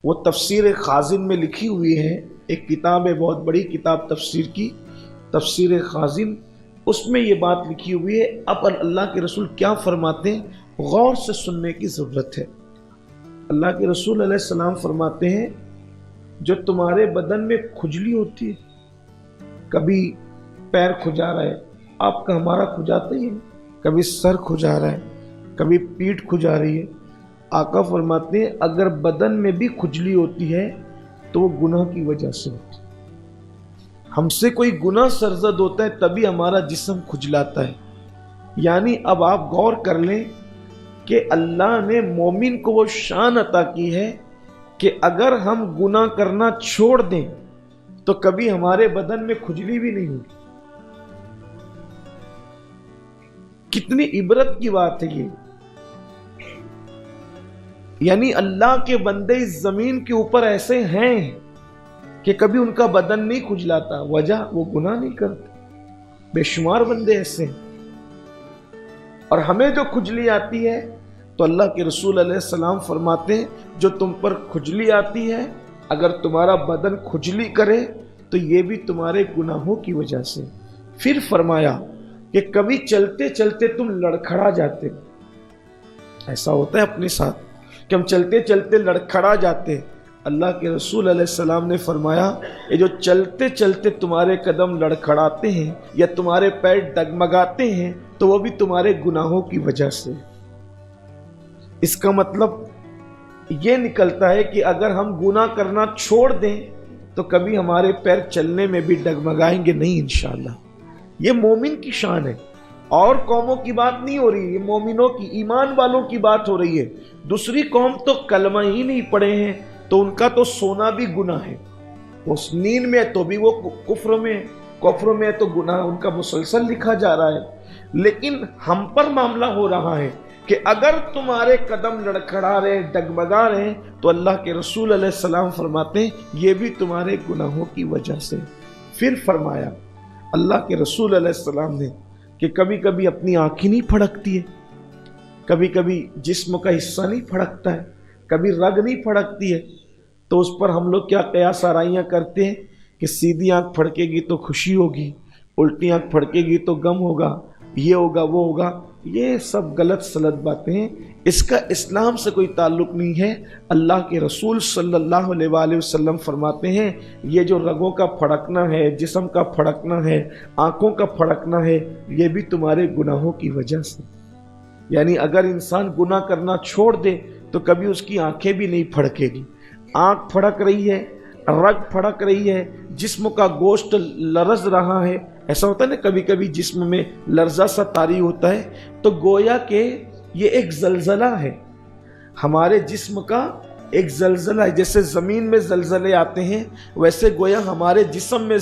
وہ تفسیر خازن میں لکھی ہوئی ہے، ایک کتاب ہے بہت بڑی کتاب تفسیر کی، تفسیر خازن، اس میں یہ بات لکھی ہوئی ہے۔ اب اللہ کے رسول کیا فرماتے ہیں، غور سے سننے کی ضرورت ہے۔ اللہ کے رسول علیہ السلام فرماتے ہیں جو تمہارے بدن میں کھجلی ہوتی ہے، کبھی پیر کھجا رہا ہے، آپ کا ہمارا کھجاتا ہی ہے، کبھی سر کھجا رہا ہے، کبھی پیٹھ کھجا رہی ہے، آقا فرماتے ہیں اگر بدن میں بھی کھجلی ہوتی ہے تو وہ گناہ کی وجہ سے ہوتی ہے۔ ہم سے کوئی گناہ سرزد ہوتا ہے تبھی ہمارا جسم کھجلاتا ہے۔ یعنی اب آپ غور کر لیں کہ اللہ نے مومن کو وہ شان عطا کی ہے کہ اگر ہم گناہ کرنا چھوڑ دیں تو کبھی ہمارے بدن میں کھجلی بھی نہیں ہوگی۔ کتنی عبرت کی بات ہے یہ۔ یعنی اللہ کے بندے اس زمین کے اوپر ایسے ہیں کہ کبھی ان کا بدن نہیں کھجلاتا، وجہ وہ گناہ نہیں کرتے۔ بے شمار بندے ایسے ہیں۔ اور ہمیں جو کھجلی آتی ہے تو اللہ کے رسول علیہ السلام فرماتے ہیں جو تم پر کھجلی آتی ہے، اگر تمہارا بدن کھجلی کرے تو یہ بھی تمہارے گناہوں کی وجہ سے۔ پھر فرمایا کہ کبھی چلتے چلتے تم لڑکھڑا جاتے، ایسا ہوتا ہے اپنے ساتھ کہ ہم چلتے چلتے لڑکھڑا جاتے۔ اللہ کے رسول علیہ السلام نے فرمایا یہ جو چلتے چلتے تمہارے قدم لڑکھڑاتے ہیں یا تمہارے پیر ڈگمگاتے ہیں تو وہ بھی تمہارے گناہوں کی وجہ سے۔ اس کا مطلب یہ نکلتا ہے کہ اگر ہم گناہ کرنا چھوڑ دیں تو کبھی ہمارے پیر چلنے میں بھی ڈگمگائیں گے نہیں انشاءاللہ۔ یہ مومن کی شان ہے، اور قوموں کی بات نہیں ہو رہی، یہ مومنوں کی، ایمان والوں کی بات ہو رہی ہے۔ دوسری قوم تو کلمہ ہی نہیں پڑھے ہیں تو ان کا تو سونا بھی گناہ ہے، اس نیند میں تو بھی وہ کفر میں ہے تو گناہ ان کا مسلسل لکھا جا رہا ہے۔ لیکن ہم پر معاملہ ہو رہا ہے کہ اگر تمہارے قدم لڑکھڑا رہے، ڈگمگا رہے تو اللہ کے رسول علیہ السلام فرماتے ہیں یہ بھی تمہارے گناہوں کی وجہ سے۔ پھر فرمایا اللہ کے رسول علیہ السلام نے کہ کبھی کبھی اپنی آنکھیں نہیں پھڑکتی ہے، کبھی کبھی جسم کا حصہ نہیں پھڑکتا ہے، کبھی رگ نہیں پھڑکتی ہے، تو اس پر ہم لوگ کیا قیاس آرائیاں کرتے ہیں کہ سیدھی آنکھ پھڑکے گی تو خوشی ہوگی، الٹی آنکھ پھڑکے گی تو غم ہوگا، یہ ہوگا وہ ہوگا۔ یہ سب غلط سلط باتیں ہیں، اس کا اسلام سے کوئی تعلق نہیں ہے۔ اللہ کے رسول صلی اللہ علیہ وآلہ وسلم فرماتے ہیں یہ جو رگوں کا پھڑکنا ہے، جسم کا پھڑکنا ہے، آنکھوں کا پھڑکنا ہے، یہ بھی تمہارے گناہوں کی وجہ سے۔ یعنی اگر انسان گناہ کرنا چھوڑ دے تو کبھی اس کی آنکھیں بھی نہیں پھڑکے گی، آنکھ پھڑک رہی ہے، رگ پھڑک رہی ہے، جسم کا گوشت لرز رہا ہے۔ ایسا ہوتا ہے نا کبھی کبھی جسم میں لرزہ سا طاری ہوتا ہے، تو گویا کہ یہ ایک زلزلہ ہے، ہمارے جسم کا ایک زلزلہ ہے۔ جیسے زمین میں زلزلے آتے ہیں ویسے گویا ہمارے جسم میں